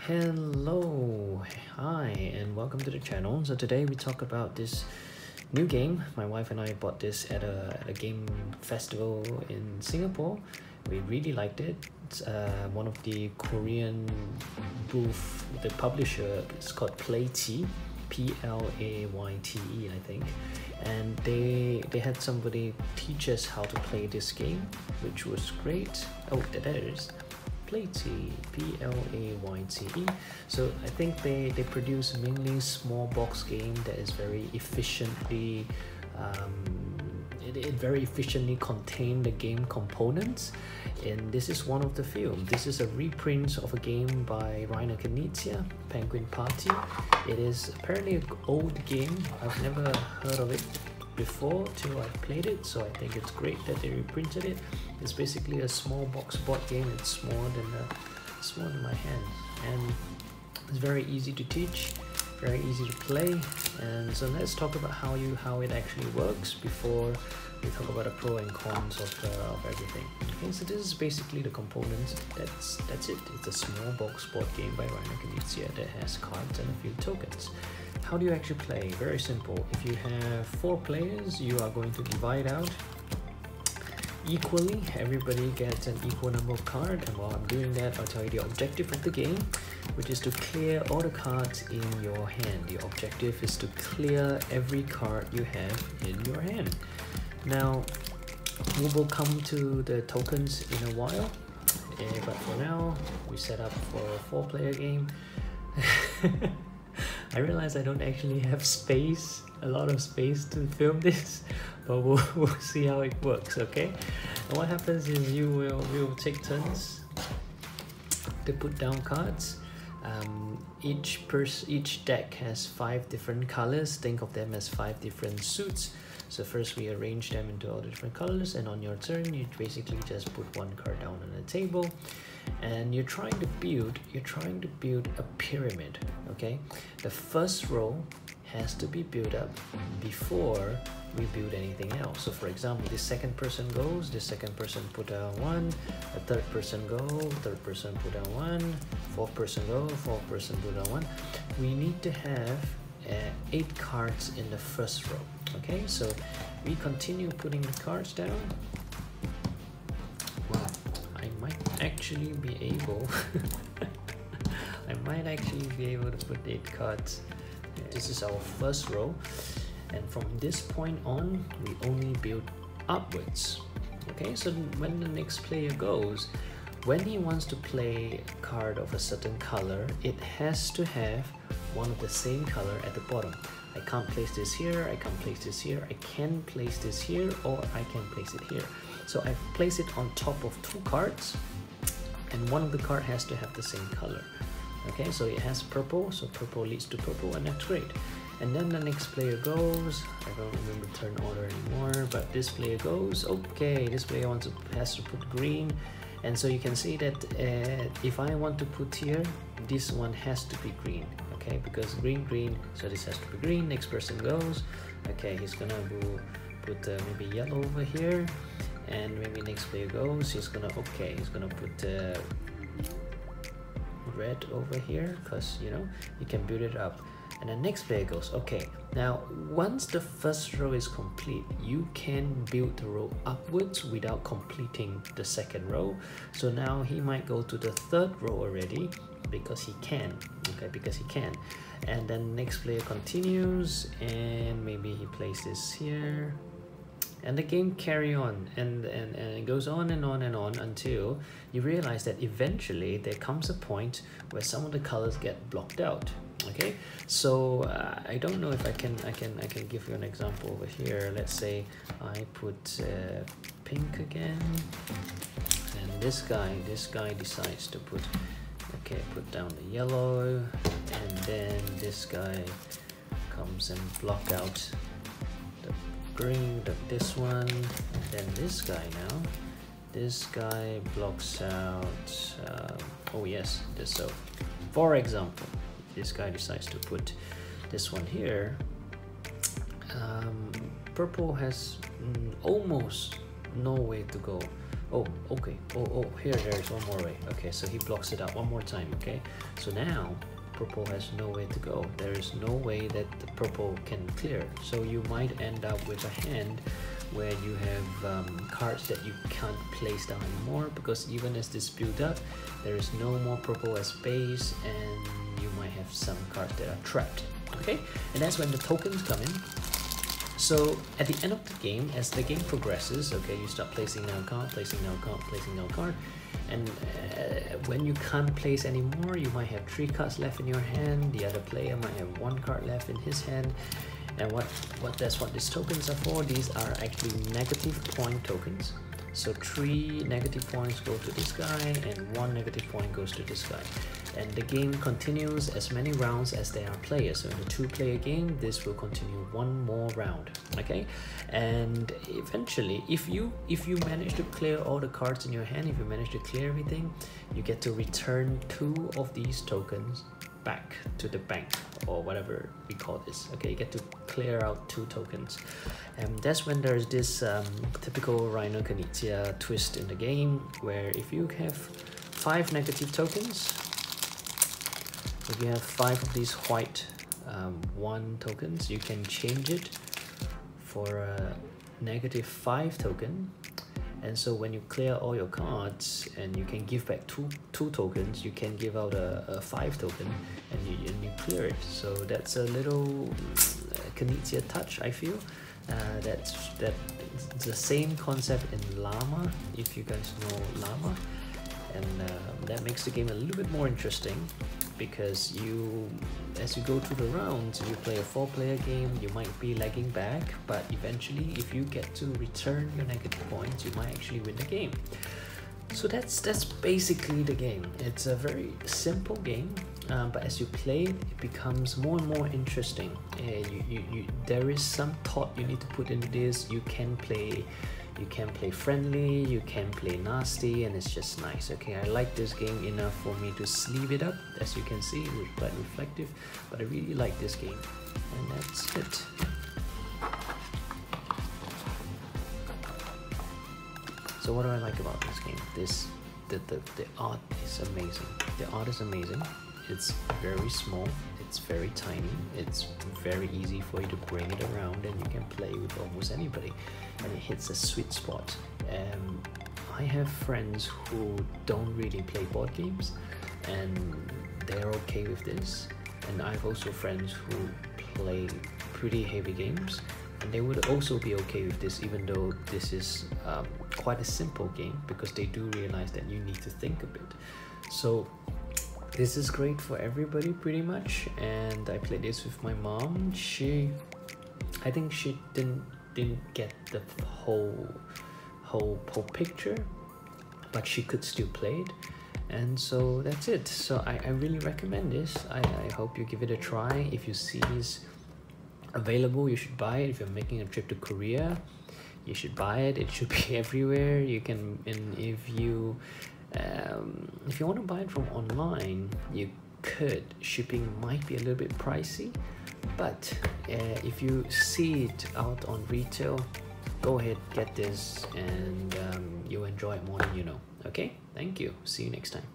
Hello, hi, and welcome to the channel. So today we talk about this new game. My wife and I bought this at a game festival in Singapore. We really liked it. It's one of the Korean booth, the publisher is called Playte, Playte, I think. And they had somebody teach us how to play this game, which was great. Oh, there it is. Playte, Playte. So I think they produce mainly small box game that is very efficiently it very efficiently contain the game components, and this is one of the few. This is a reprint of a game by Reiner Knizia, Penguin Party. It is apparently an old game. I've never heard of it before till I played it, so I think it's great that they reprinted it. It's basically a small box board game. It's smaller than my hand, and it's very easy to teach, very easy to play. And so let's talk about how it actually works before we talk about the pro and cons of everything. Okay, so this is basically the components. That's it. It's a small box board game by Reiner Knizia that has cards and a few tokens. How do you actually play? Very simple. If you have 4 players, you are going to divide out equally. Everybody gets an equal number of cards, and while I'm doing that, I'll tell you the objective of the game, which is to clear all the cards in your hand. The objective is to clear every card you have in your hand. Now, we will come to the tokens in a while, but for now, we set up for a 4-player game. I realize I don't actually have a lot of space to film this, but we'll see how it works, okay? And what happens is we will take turns to put down cards. Each deck has 5 different colors. Think of them as 5 different suits. So first we arrange them into all the different colors, and on your turn you basically just put 1 card down on the table, and you're trying to build a pyramid. Okay, the first row has to be built up before we build anything else. So for example, this second person goes, this second person put down 1, a third person go, third person put down 1, fourth person go, fourth person put down 1. We need to have 8 cards in the first row. Okay, so we continue putting the cards down. Wow, I might actually be able to put 8 cards. This is our first row, and from this point on we only build upwards. Okay, so when the next player goes, when he wants to play a card of a certain color, it has to have one of the same color at the bottom. I can't place this here, I can't place this here, I can place this here, or I can place it here. So I place it on top of 2 cards, and one of the card has to have the same color. Okay, so it has purple, so purple leads to purple, and that's great. And then the next player goes. I don't remember turn order anymore, but this player goes. Okay, this player has to put green, and so you can see that if I want to put here, this one has to be green. Okay, because green, so this has to be green. Next person goes. Okay, he's gonna put maybe yellow over here, and maybe next player goes. He's gonna put red over here, because you know you can build it up. And the next player goes. Okay, now once the first row is complete, you can build the row upwards without completing the second row. So now he might go to the 3rd row already, because he can. Okay, because he can. And then next player continues, and maybe he places here, and the game carry on, and it goes on and on and on until you realize that eventually there comes a point where some of the colors get blocked out. Okay, so I don't know if I can give you an example over here. Let's say I put pink again, and this guy decides to put down the yellow, and then this guy comes and block out the green, this one, and then this guy blocks out oh yes, this. So for example, this guy decides to put this one here. Purple has almost no way to go. Oh, okay. Oh, there's one more way. Okay, so he blocks it out one more time. Okay, so now purple has nowhere to go. There is no way that the purple can clear. So you might end up with a hand where you have cards that you can't place down anymore, because even as this build up, there is no more purple as base, and you might have some cards that are trapped. Okay, and that's when the tokens come in. So at the end of the game, as the game progresses, okay, you start placing down card, placing down card, placing down card, and when you can't place anymore, you might have 3 cards left in your hand. The other player might have 1 card left in his hand. And that's what these tokens are for. These are actually negative point tokens. So 3 negative points go to this guy and 1 negative point goes to this guy. And the game continues as many rounds as there are players. So in the 2-player game, this will continue 1 more round. Okay, and eventually, if you manage to clear all the cards in your hand, if you manage to clear everything, you get to return 2 of these tokens back to the bank, or whatever we call this. Okay, you get to clear out 2 tokens, and that's when there's this typical Reiner Knizia twist in the game, where if you have 5 negative tokens, if you have 5 of these white 1 tokens, you can change it for a -5 token. And so when you clear all your cards and you can give back two tokens, you can give out a 5 token and you clear it. So that's a little Knizia touch, I feel. That's the same concept in Llama, if you guys know Llama. And that makes the game a little bit more interesting, because as you go through the rounds, you play a 4-player game, you might be lagging back, but eventually if you get to return your negative points, you might actually win the game. So that's basically the game. It's a very simple game, but as you play it, it becomes more and more interesting. There is some thought you need to put into this. You can play friendly, you can play nasty, and it's just nice. Okay, I like this game enough for me to sleeve it up. As you can see, it's quite reflective, but I really like this game, and that's it. So what do I like about this game? The art is amazing. The art is amazing. It's very small, it's very tiny, it's very easy for you to bring it around, and you can play with almost anybody, and it hits a sweet spot. I have friends who don't really play board games, and they're okay with this, and I've also friends who play pretty heavy games, and they would also be okay with this, even though this is quite a simple game, because they do realize that you need to think a bit. So this is great for everybody pretty much. And I played this with my mom. I think she didn't get the whole picture, but she could still play it, and so that's it. So I really recommend this. I hope you give it a try. If you see this available, you should buy it. If you're making a trip to Korea, you should buy it. It should be everywhere. You can, and if you want to buy it from online, you could. Shipping might be a little bit pricey, but if you see it out on retail, go ahead, get this, and you'll enjoy it more than you know. Okay, thank you. See you next time.